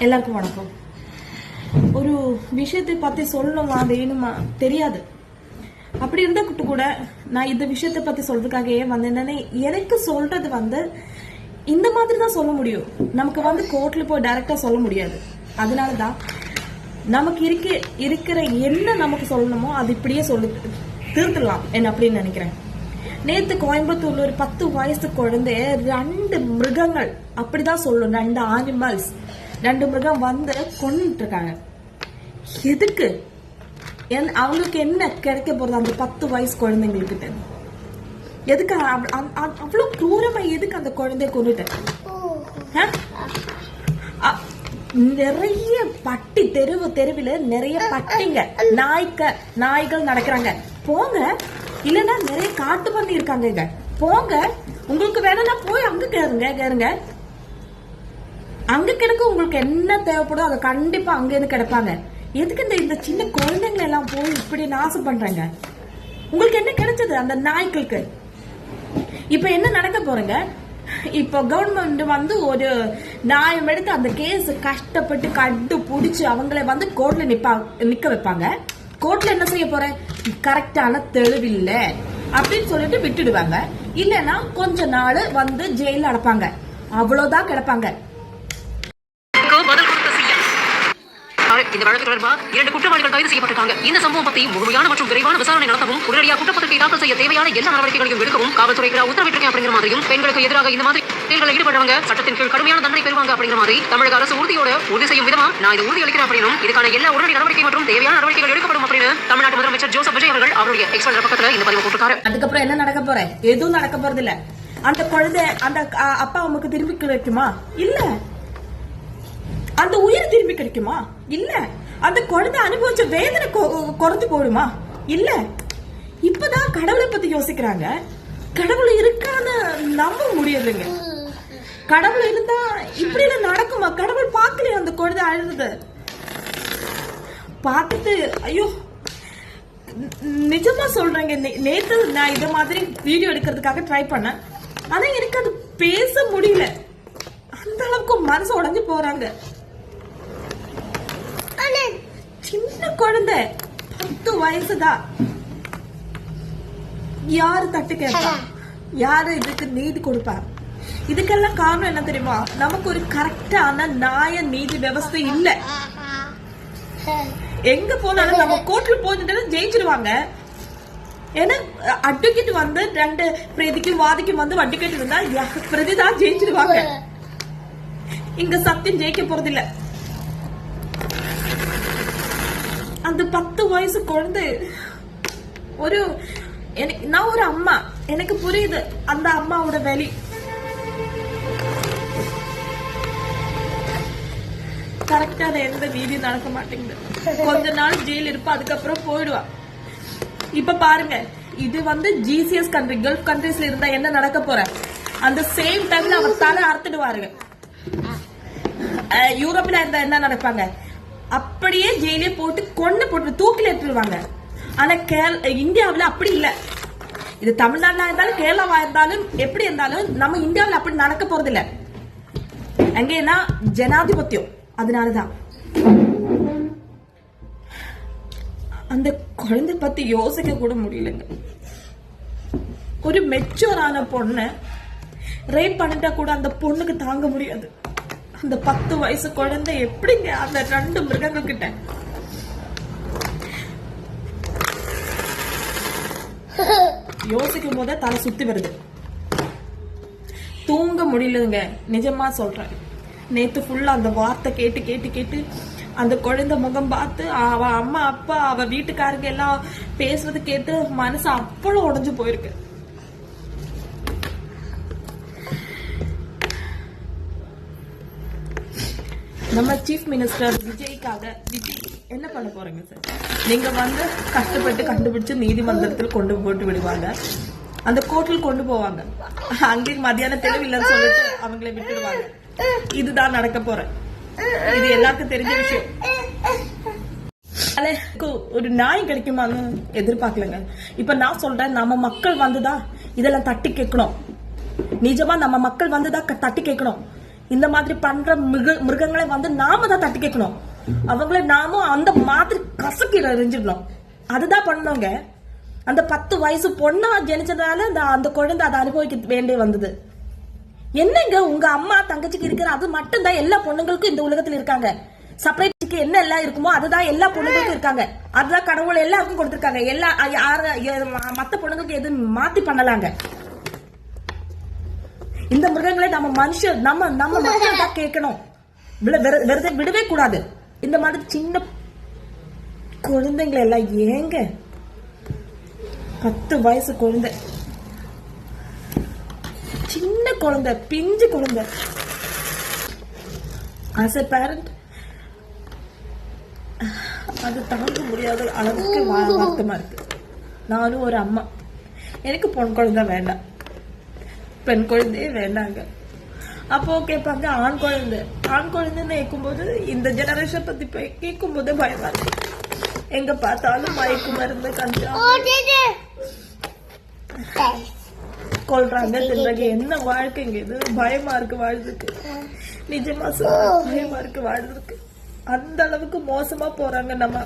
எல்லாருக்கும் வணக்கம். ஒரு விஷயத்தை பத்தி சொல்லணுமா வேணுமா தெரியாது. அப்படி இருந்தா கூட நான் இந்த விஷயத்தை பத்தி சொல்றதுக்காக ஏன் வந்தேன்னு எனக்கு சொல்றது இந்த மாதிரி தான் சொல்ல முடியும். நமக்கு கோர்ட்ல போய் டைரக்டா சொல்ல முடியாது. அதனாலதான் நமக்கு இருக்கிற என்ன நமக்கு சொல்லணுமோ அது இப்படியே சொல்லி தீர்த்துடலாம் என்ன அப்படின்னு நினைக்கிறேன். நேத்து கோயம்புத்தூர்ல ஒரு 10 வயசு குழந்தை 2 மிருகங்கள் அப்படிதான் சொல்லும், 2 அனிமல்ஸ் 2 மிருகம் கொண்டுட்டு இருக்காங்க. எதுக்கு? அவங்களுக்கு என்ன கிடைக்க போறது அந்த 10 வயசு குழந்தைங்களுக்கு? எதுக்கு அவ்வளவு கிரூரமா எதுக்கு அந்த குழந்தைய கொண்டுட்டு? நிறைய பட்டி தெருவில் நிறைய பட்டிங்க நாய்கள் நடக்கிறாங்க. போங்க, இல்லன்னா நிறைய காட்டு பண்ணி இருக்காங்க. போங்க, உங்களுக்கு வேணும்னா போய் அங்க கேருங்க. அங்க கிடக்க உங்களுக்கு என்ன தேவைப்படும் அதை கண்டிப்பா அங்க இருந்து கிடைப்பாங்க. எதுக்கு இந்த சின்ன குழந்தைங்களை எல்லாம் போய் இப்படி நாசம் பண்றாங்க? உங்களுக்கு என்ன கிடைச்சது அந்த நாய்களுக்கு? இப்ப என்ன நடக்க போறீங்க? இப்ப கவர்மெண்ட் ஒரு நியாயம் எடுத்து அந்த கேஸ் கஷ்டப்பட்டு கண்டுபிடிச்சு அவங்களை கோர்ட்ல நிக்க வைப்பாங்க. கோர்ட்ல என்ன செய்ய போற? கரெக்டான தெளிவில்ல அப்படின்னு சொல்லிட்டு விட்டுடுவாங்க. இல்லன்னா கொஞ்ச நாள் ஜெயில அடைப்பாங்க. அவ்வளவுதான் கிடப்பாங்க. இந்த வழக்கு தொடர்பாக 2 குற்றவாளிகள் கைது செய்யப்பட்டிருக்காங்க. இந்த சம்பவம் பற்றி முழுமையான மற்றும் விரைவான விசாரணை நடத்தவும் உடனடியாக குற்றப்பத்திரிகை தாக்கல் செய்ய தேவையான எல்லா நடவடிக்கைகளையும் எடுக்கவும் காவல்துறைக்கு உத்தரவிட்டிருக்கேன் அப்படிங்கிற மாதிரியும், பெண்களுக்கு எதிராக இந்த மாதிரி செயல்களில் ஈடுபடுறவங்க சட்டத்தின் கீழ் கடுமையான தண்டனை பெறுவாங்க அப்படிங்கிற மாதிரி தமிழக அரசு உறுதி செய்யும் விதமா நான் இது உறுதி அளிக்கிறேன் அப்படின்னும், இதுக்கான எல்லா உடனடி நடவடிக்கை மற்றும் தேவையான நடவடிக்கைகள் எடுக்கப்படும் அப்படின்னு தமிழ்நாட்டு முதலமைச்சர் ஜோசப் விஜய் அவர்கள் அவருடைய எக்ஸ் பக்கத்துல இந்த பதிவு போட்டிருக்காரு. அதுக்கப்புறம் என்ன நடக்க போற? எதுவும் நடக்க போறது இல்ல. அந்த குழந்தை அந்த அப்பா அம்மாக்கு திரும்பி கிடைக்குமா? இல்ல. அந்த உயிர் திரும்பி கிடைக்குமா? இல்ல. அந்த குழந்தை அனுபவிச்ச வேதனை குறைஞ்சு போடுமா? இல்ல. இப்பதான் கடவுளை பத்தி யோசிக்கிறாங்க. கடவுள் இருக்கான்னு நம்ப முடியலைங்க. கடவுள் இருந்தா இப்படி எல்லாம் நடக்குமா? கடவுள் பார்க்கலையே அந்த குழந்தை அழுது பார்த்துட்டு. ஐயோ, நிஜமா சொல்றேங்க. நேத்து நான் இத மாதிரி வீடியோ எடுக்கிறதுக்காக ட்ரை பண்ணேன். ஆனா எனக்கு அது பேச முடியல. அந்த அளவுக்கு மனசு உடைஞ்சு போறாங்க. சின்ன குழந்தை 10 வயசுதான். யாரு தட்டு கேட்பா? யாரு இதுக்கு நீதி கொடுப்பா? இதுக்கெல்லாம் காரணம் என்ன தெரியுமா? நமக்கு ஒரு கரெக்டான நியாய நீதி விவசாய இல்ல. எங்க போனாலும் நம்ம கோர்ட்ல போயிட்டு ஜெயிச்சிருவாங்க. ஏன்னா அட்வொகேட் 2 பிரதிக்கும் வாதிக்கும் அட்வொகேட் இருந்தா பிரதிதான் ஜெயிச்சிருவாங்க. இங்க சத்தியம் ஜெயிக்க போறதில்ல. அந்த 10 வயசு குழந்தை நான் ஒரு அம்மா, எனக்கு புரியுது அந்த அம்மாவோட வலி. கரெக்டான எந்த நீதி நடக்க மாட்டேங்குது. கொஞ்ச நாள் ஜெயில் இருப்பா, அதுக்கப்புறம் போயிடுவா. இப்ப பாருங்க, இது ஜிசிஎஸ் கண்ட்ரி, கல்ஃப் கண்ட்ரீஸ்ல இருந்தா என்ன நடக்க போற? அந்த சேம் டைம்ல அவர் தலை அறுத்துடுவாருங்க. யூரோப்ல இருந்தா என்ன நடப்பாங்க? அப்படியே ஜெயிலே போட்டு தூக்கில ஏற்றிடுவாங்க. ஆனா இந்தியாவில் அப்படி இல்ல. இது தமிழ்நாடுல இருந்தாலும் கேரளாவா இருந்தாலும் எப்படி இருந்தாலும் நம்ம இந்தியாவில் அப்படி நடக்க போறது இல்ல. அங்கேனா ஜனாதிபத்தியம். அதனாலதான் அந்த குழந்தை பத்தி யோசிக்க கூட முடியலங்க. ஒரு மெச்சூரான பொண்ணு ரேப் பண்ணிட்டா கூட அந்த பொண்ணுக்கு தாங்க முடியாது. அந்த 10 வயசு குழந்தை எப்படிங்க அந்த 2 மிருகங்கள் கிட்ட? யோசிக்கும் போதே தலை சுத்தி வருது. தூங்க முடியலங்க. நிஜமா சொல்றேன். நேத்து ஃபுல்லா அந்த வார்த்தை கேட்டு அந்த குழந்தை முகம் பார்த்து அவ அம்மா அப்பா அவ வீட்டுக்காரங்க எல்லாம் பேசுறது கேட்டு மனசு அவ்வளவு உடைஞ்சு போயிருக்கு. நம்ம சீஃப் மினிஸ்டர் விஜய்க்காக என்ன பண்ண போறீங்க சார்? நீங்க கஷ்டப்பட்டு கண்டுபிடிச்சு நீதிமன்றத்தில் கொண்டு போட்டு விடுவாங்க. அந்த கோர்ட்டில் கொண்டு போவாங்க. அங்கே மத்தியான தெளிவில்லைன்னு சொல்லிட்டு அவங்களை விட்டுடுவாங்க. இதுதான் நடக்க போற. இது எல்லாருக்கும் தெரிஞ்ச விஷயம். ஒரு நியாயம் கிடைக்குமான்னு எதிர்பார்க்கலங்க. இப்ப நான் சொல்றேன், நம்ம மக்கள் இதெல்லாம் தட்டி கேட்கணும். நிஜமா நம்ம மக்கள் தட்டி கேட்கணும். இந்த மாதிரி பண்ற மிருகங்களை வந்து நாம தான் தட்டி கேட்கணும். அவங்கள நாமும் அந்த மாதிரி கசக்கி எறிஞ்சிடணும். அதுதான் பண்ணவங்க. அந்த 10 வயசு பொண்ணா ஜனிச்சதால அந்த குழந்தை அதை அனுபவிக்க வேண்டி வந்தது. என்னங்க உங்க அம்மா தங்கச்சிக்கு இருக்கிற அது மட்டும் தான் எல்லா பொண்ணுங்களுக்கும் இந்த உலகத்துல இருக்காங்க. செப்பரேட்டுக்கு என்ன எல்லாம் இருக்குமோ அதுதான் எல்லா பொண்ணுங்களுக்கும் இருக்காங்க. அதுதான் கடவுள் எல்லாருக்கும் கொடுத்திருக்காங்க. மத்த பொண்ணுங்களுக்கு எதுவும் மாத்தி பண்ணலாங்க. இந்த மிருகங்களை நம்ம மனுஷன் நம்ம மக்கள் தான் கேட்கணும். விடவே கூடாது. இந்த மாதிரி சின்ன குழந்தைங்களை எல்லாம் ஏங்க 10 வயசு குழந்தை, சின்ன குழந்தை, பிஞ்சு குழந்தை. as a parent அது தாங்க முடியாத அளவுக்கு வருத்தமா இருக்கு. நானும் ஒரு அம்மா. எனக்கு பொன் குழந்தை வேண்டாம், பெண் குழந்தையே வேண்டாங்க. அப்போ கேட்பாங்க ஆண் குழந்தைன்னு கேட்கும்போது இந்த ஜெனரேஷன் பத்தி கேட்கும்போது பயமா இருக்கு. எங்க பார்த்தாலும் மயக்கு மருந்து கஞ்சா கொள்றாங்க, தின்றாங்க. என்ன வாழ்க்கைங்க இது? பயமா இருக்கு வாழ்றதுக்கு. நிஜமா பயமா இருக்கு வாழ்றதுக்கு. அந்த அளவுக்கு மோசமா போறாங்க நம்ம